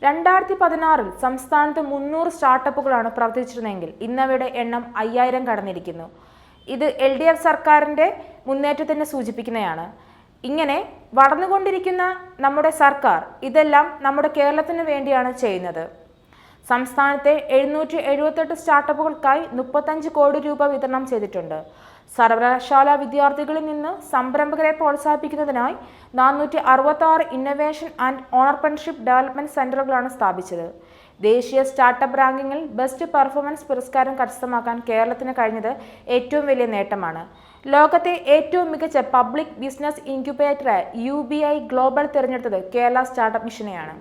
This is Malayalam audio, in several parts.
2016 സംസ്ഥാനത്ത് 300 സ്റ്റാർട്ടപ്പുകളാണ് പ്രവർത്തിച്ചിരുന്നതെങ്കിൽ ഇന്നവയുടെ എണ്ണം 5000 കടന്നിരിക്കുന്നു. ഇത് LDF സർക്കാരിൻ്റെ മുന്നേറ്റത്തിനെ സൂചിപ്പിക്കുന്നതാണ്. ഇങ്ങനെ വളർന്നുകൊണ്ടിരിക്കുന്ന നമ്മുടെ സർക്കാർ ഇതെല്ലാം നമ്മുടെ കേരളത്തിന് വേണ്ടിയാണ് ചെയ്യുന്നത്. സംസ്ഥാനത്തെ 778 സ്റ്റാർട്ടപ്പുകൾക്കായി 35 കോടി രൂപ വിതരണം ചെയ്തിട്ടുണ്ട്. സർവകലാശാല വിദ്യാർത്ഥികളിൽ നിന്ന് സംരംഭകരെ പ്രോത്സാഹിപ്പിക്കുന്നതിനായി 466 ഇന്നൊവേഷൻ ആൻഡ് ഓണർപ്രണർഷിപ്പ് ഡെവലപ്മെന്റ് സെന്ററുകളാണ് സ്ഥാപിച്ചത്. ദേശീയ സ്റ്റാർട്ടപ്പ് റാങ്കിങ്ങിൽ ബെസ്റ്റ് പെർഫോമൻസ് പുരസ്കാരം കരസ്ഥമാക്കാൻ കേരളത്തിന് കഴിഞ്ഞത് ഏറ്റവും വലിയ നേട്ടമാണ്. ലോകത്തെ ഏറ്റവും മികച്ച പബ്ലിക് ബിസിനസ് ഇൻക്യുബേറ്ററായ UBI ഗ്ലോബൽ തിരഞ്ഞെടുത്തത് കേരള സ്റ്റാർട്ടപ്പ് മിഷനെയാണ്.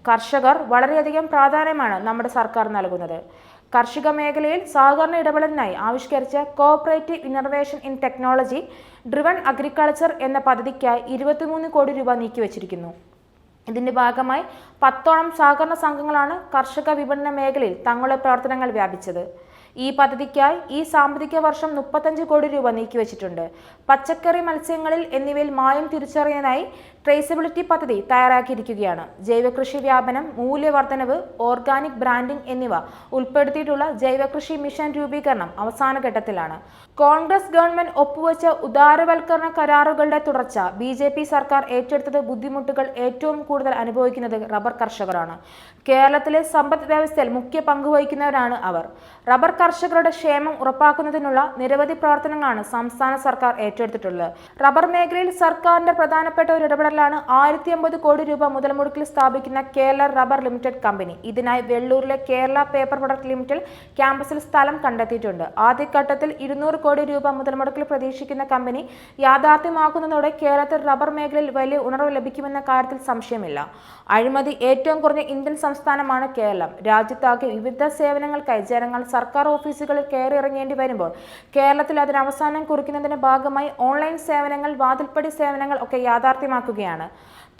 കർഷകർ വളരെയധികം പ്രാധാന്യമാണ് നമ്മുടെ സർക്കാർ നൽകുന്നത്. കാർഷിക മേഖലയിൽ സഹകരണ ഇടപെടലിനായി ആവിഷ്കരിച്ച cooperative innovation in technology driven agriculture എന്ന പദ്ധതിക്കായി 23 കോടി രൂപ നീക്കിവച്ചിരിക്കുന്നു. ഇതിന്റെ ഭാഗമായി 10ഓളം സഹകരണ സംഘങ്ങളാണ് കർഷക വിപണന മേഖലയിൽ തങ്ങളുടെ പ്രവർത്തനങ്ങൾ വ്യാപിച്ചത്. ഈ പദ്ധതിക്കായി ഈ സാമ്പത്തിക വർഷം 35 കോടി രൂപ നീക്കിവച്ചിട്ടുണ്ട്. പച്ചക്കറി, മത്സ്യങ്ങളിൽ എന്നിവയിൽ മായം തിരിച്ചറിയാനായി ട്രേസബിലിറ്റി പദ്ധതി തയ്യാറാക്കിയിരിക്കുകയാണ്. ജൈവകൃഷി വ്യാപനം, മൂല്യവർദ്ധനവ്, ഓർഗാനിക് ബ്രാൻഡിംഗ് എന്നിവ ഉൾപ്പെടുത്തിയിട്ടുള്ള ജൈവകൃഷി മിഷൻ രൂപീകരണം അവസാന ഘട്ടത്തിലാണ്. കോൺഗ്രസ് ഗവൺമെന്റ് ഒപ്പുവെച്ച ഉദാരവൽക്കരണ കരാറുകളുടെ തുടർച്ച BJP സർക്കാർ ഏറ്റെടുത്തത് ബുദ്ധിമുട്ടുകൾ ഏറ്റവും കൂടുതൽ അനുഭവിക്കുന്നത് റബ്ബർ കർഷകരാണ്. കേരളത്തിലെ സമ്പദ് വ്യവസ്ഥയിൽ മുഖ്യ പങ്കുവഹിക്കുന്നവരാണ് അവർ. റബ്ബർ കർഷകരുടെ ക്ഷേമം ഉറപ്പാക്കുന്നതിനുള്ള നിരവധി പ്രവർത്തനങ്ങളാണ് സംസ്ഥാന സർക്കാർ ഏറ്റെടുത്തിട്ടുള്ളത്. റബ്ബർ മേഖലയിൽ സർക്കാരിന്റെ പ്രധാനപ്പെട്ട ഒരു ഇടപെടലാണ് 1050 കോടി രൂപ മുതൽ മുടക്കിൽ സ്ഥാപിക്കുന്ന കേരള റബ്ബർ ലിമിറ്റഡ് കമ്പനി. ഇതിനായി വെള്ളൂരിലെ കേരള പേപ്പർ പ്രൊഡക്റ്റ് ലിമിറ്റഡ് ക്യാമ്പസിൽ സ്ഥലം കണ്ടെത്തിയിട്ടുണ്ട്. ആദ്യഘട്ടത്തിൽ 200 കോടി രൂപ മുതൽ മുടക്കിൽ പ്രതീക്ഷിക്കുന്ന കമ്പനി യാഥാർത്ഥ്യമാക്കുന്നതോടെ കേരളത്തിൽ റബ്ബർ മേഖലയിൽ വലിയ ഉണർവ് ലഭിക്കുമെന്ന കാര്യത്തിൽ സംശയമില്ല. അഴിമതി ഏറ്റവും കുറഞ്ഞ ഇന്ത്യൻ സംസ്ഥാനമാണ് കേരളം. രാജ്യത്താകെ വിവിധ സേവനങ്ങൾക്കായി ജനങ്ങൾ സർക്കാർ ഓഫീസുകളിൽ കയറിയിറങ്ങേണ്ടി വരുമ്പോൾ കേരളത്തിൽ അതിന് അവസാനം കുറിക്കുന്നതിന്റെ ഭാഗമായി ഓൺലൈൻ സേവനങ്ങൾ, വാതിൽപ്പടി സേവനങ്ങൾ ഒക്കെ യാഥാർത്ഥ്യമാക്കുകയാണ്.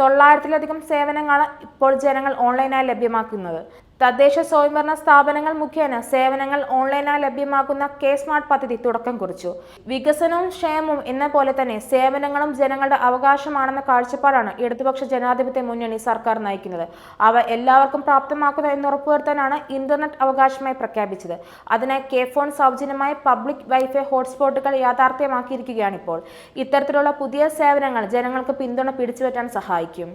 900-ലധികം സേവനങ്ങളാണ് ഇപ്പോൾ ജനങ്ങൾ ഓൺലൈനായി ലഭ്യമാക്കുന്നത്. തദ്ദേശ സ്വയംഭരണ സ്ഥാപനങ്ങൾ മുഖേന സേവനങ്ങൾ ഓൺലൈനായി ലഭ്യമാക്കുന്ന K-സ്മാർട്ട് പദ്ധതി തുടക്കം കുറിച്ചു. വികസനവും ക്ഷേമവും എന്ന പോലെ തന്നെ സേവനങ്ങളും ജനങ്ങളുടെ അവകാശമാണെന്ന കാഴ്ചപ്പാടാണ് ഇടതുപക്ഷ ജനാധിപത്യ മുന്നണി സർക്കാർ നയിക്കുന്നത്. അവ എല്ലാവർക്കും പ്രാപ്തമാക്കുക എന്ന് ഉറപ്പുവരുത്താനാണ് ഇന്റർനെറ്റ് അവകാശമായി പ്രഖ്യാപിച്ചത്. അതിനായി K-ഫോൺ സൗജന്യമായ പബ്ലിക് വൈഫൈ ഹോട്ട്സ്പോട്ടുകൾ യാഥാർത്ഥ്യമാക്കിയിരിക്കുകയാണിപ്പോൾ. ഇത്തരത്തിലുള്ള പുതിയ സേവനങ്ങൾ ജനങ്ങൾക്ക് പിന്തുണ പിടിച്ചുപറ്റാൻ സഹായിക്കും.